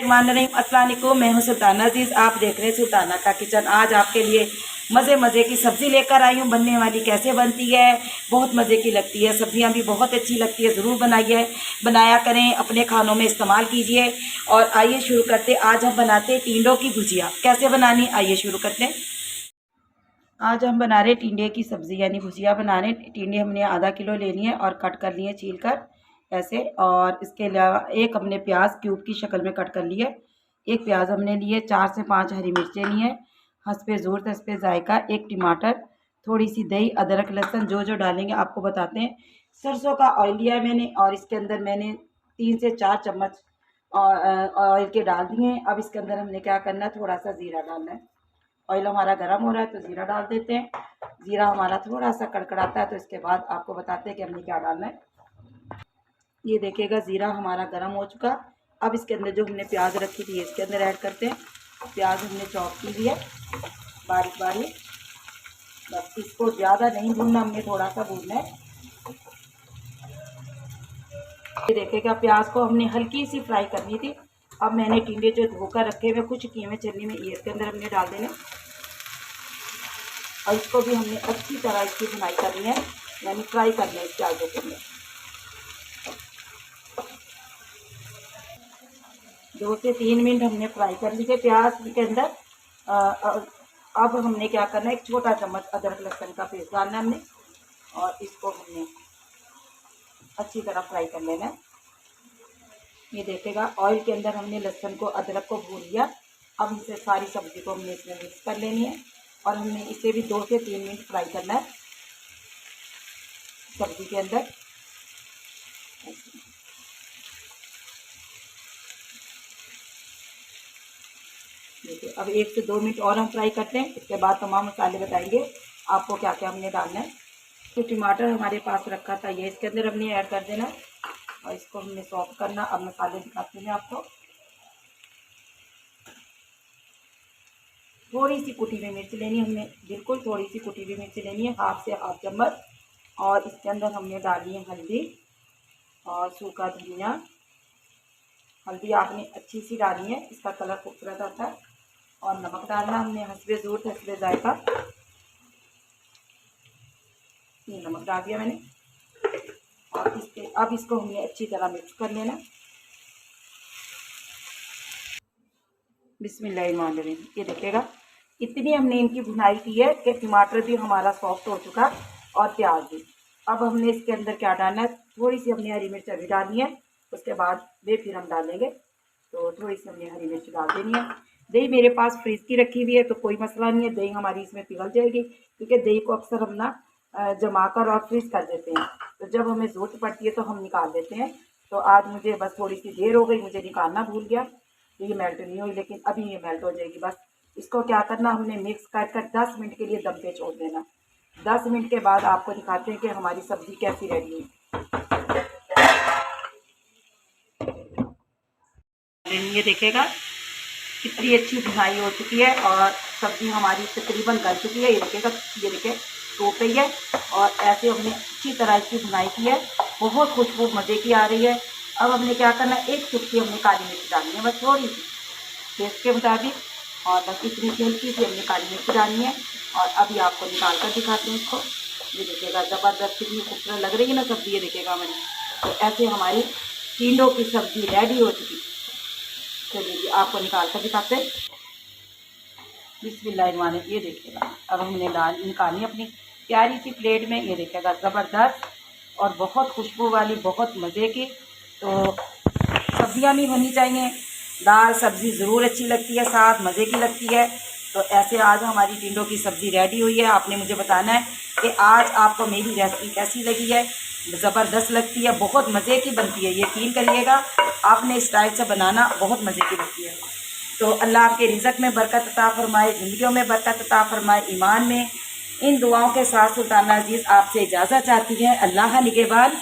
अस्सलाम वालेकुम, मैं हूं सुल्ताना अजीज़। आप देख रहे हैं सुल्ताना का किचन। आज आपके लिए मज़े मज़े की सब्ज़ी लेकर आई हूं। बनने वाली कैसे बनती है, बहुत मज़े की लगती है। सब्ज़ियां भी बहुत अच्छी लगती है, ज़रूर बनाइए, बनाया करें, अपने खानों में इस्तेमाल कीजिए। और आइए शुरू करते। आज हम बनाते हैं टिंडों की भुजिया। कैसे बनानी, आइए शुरू करते हैं। आज हम बना रहे टिंडे की सब्ज़ी यानी भुजिया बना रहे। टिंडे हमने आधा किलो लेनी है और कट कर लिए छील कर ऐसे। और इसके अलावा एक हमने प्याज क्यूब की शक्ल में कट कर लिया। एक प्याज हमने लिए, 4 से 5 हरी मिर्चें ली हैं, हंसपे ज़रूरत हंसपे जायका, एक टमाटर, थोड़ी सी दही, अदरक लहसुन जो जो डालेंगे आपको बताते हैं। सरसों का ऑयल लिया है मैंने और इसके अंदर मैंने 3 से 4 चम्मच ऑयल के डाल दिए हैं। अब इसके अंदर हमने क्या करना है, थोड़ा सा ज़ीरा डालना है। ऑयल हमारा गर्म हो रहा है तो ज़ीरा डाल देते हैं। ज़ीरा हमारा थोड़ा सा कड़कड़ाता है तो इसके बाद आपको बताते हैं कि हमने क्या डालना है। ये देखिएगा ज़ीरा हमारा गर्म हो चुका। अब इसके अंदर जो हमने प्याज रखी थी इसके अंदर ऐड करते हैं। प्याज हमने चॉप की लिया बारीक बारीक। बस इसको ज़्यादा नहीं भूनना, हमने थोड़ा सा भूनना है। ये देखिएगा प्याज को हमने हल्की सी फ्राई करनी थी। अब मैंने टिंडे जो धोकर रखे हुए कुछ किए हुए चलनी में ये इसके अंदर हमने डाल देने और इसको भी हमने अच्छी तरह इसकी भुनाई करनी है, यानी फ्राई करना है इस प्याजों के अंदर। 2 से 3 मिनट हमने फ्राई कर लिए प्याज के अंदर। अब हमने क्या करना है, एक छोटा चम्मच अदरक लहसुन का पेस्ट डालना है हमने और इसको हमने अच्छी तरह फ्राई कर लेना है। ये देखेगा ऑयल के अंदर हमने लहसुन को अदरक को भून लिया। अब इसे सारी सब्ज़ी को हमने इसमें मिक्स कर लेनी है और हमने इसे भी 2 से 3 मिनट फ्राई करना है सब्ज़ी के अंदर। देखिए अब 1 से 2 मिनट और हम फ्राई करते हैं। इसके बाद तमाम मसाले बताएंगे आपको क्या क्या हमने डालना है। तो टमाटर हमारे पास रखा था ये इसके अंदर हमने ऐड कर देना और इसको हमने सॉफ्ट करना। अब मसाले दिखाते हैं आपको। थोड़ी सी कुटी हुई मिर्च लेनी हमने, बिल्कुल थोड़ी सी कुटी हुई मिर्च लेनी है, हाफ से हाफ चम्मच। और इसके अंदर हमने डाली है हल्दी और सूखा धनिया। हल्दी आपने अच्छी सी डालनी है, इसका कलर खूबसूरत आता है। और नमक डालना हमने हंसबे ज़रूरत हंसबे जायका। ये नमक डाल दिया मैंने और अब इसको हमने अच्छी तरह मिक्स कर लेना। बिस्मिल्लाहिर्रहमानिर्रहीम। ये देखिएगा इतनी हमने इनकी भुनाई की है कि टमाटर भी हमारा सॉफ्ट हो चुका और प्याज भी। अब हमने इसके अंदर क्या डालना है, थोड़ी सी हमने हरी मिर्च अभी डालनी है, उसके बाद वे फिर हम डालेंगे। तो थोड़ी सी हमने हरी मिर्च डाल देनी है। दही मेरे पास फ्रीज की रखी हुई है तो कोई मसला नहीं है, दही हमारी इसमें पिघल जाएगी क्योंकि दही को अक्सर हम ना जमा कर और फ्रीज कर देते हैं, तो जब हमें ज़रूरत पड़ती है तो हम निकाल देते हैं। तो आज मुझे बस थोड़ी सी देर हो गई, मुझे निकालना भूल गया, तो ये मेल्ट नहीं हुई, लेकिन अभी ये मेल्ट हो जाएगी। बस इसको क्या करना, हमने मिक्स कर कर 10 मिनट के लिए दम पे छोड़ देना। 10 मिनट के बाद आपको दिखाते हैं कि हमारी सब्ज़ी कैसी रेडी है। ये देखेगा कितनी अच्छी भुनाई हो चुकी है और सब्ज़ी हमारी तकरीबन गल चुकी है। ये देखेगा, ये देखे टूट रही है और ऐसे हमने अच्छी तरह इसकी भुनाई की है। बहुत खुशबू मज़े की आ रही है। अब हमने क्या करना है, एक चुटकी हमने काली मिर्च डालनी है, बस थोड़ी सी टेस्ट के मुताबिक। और बस इतनी सी हल्की सी हमने काली मिर्च डालनी है। और अभी आपको निकाल कर दिखाते हैं इसको। ये देखिएगा ज़बरदस्त कितनी खूबसूरत लग रही है ना सब्ज़ी। ये देखिएगा हमारी, तो ऐसे हमारी टिंडों की सब्ज़ी रेडी हो चुकी। चलिए जी आपको निकाल कर दिखाते हैं। बिस्मिल्लाहिर्रहमानिर्रहीम। ये देखिएगा अब हमने निकाली अपनी प्यारी सी प्लेट में। ये देखिएगा ज़बरदस्त और बहुत खुशबू वाली, बहुत मज़े की। तो सब्जियां भी होनी चाहिए, दाल सब्ज़ी ज़रूर अच्छी लगती है, साथ मज़े की लगती है। तो ऐसे आज हमारी टिंडों की सब्ज़ी रेडी हुई है। आपने मुझे बताना है कि आज आपको मेरी रेसिपी कैसी लगी है। ज़बरदस्त लगती है, बहुत मज़े की बनती है, यकीन करिएगा आपने इस स्टाइल से बनाना, बहुत मज़े की बनती है। तो अल्लाह आपके रिज़्क़ में बरकत अता फ़रमाए, ज़िंदगियों में बरकत अता फ़रमाए, ईमान में। इन दुआओं के साथ सुल्ताना अजीज़ आपसे इजाज़त चाहती है। अल्लाह निगहबान।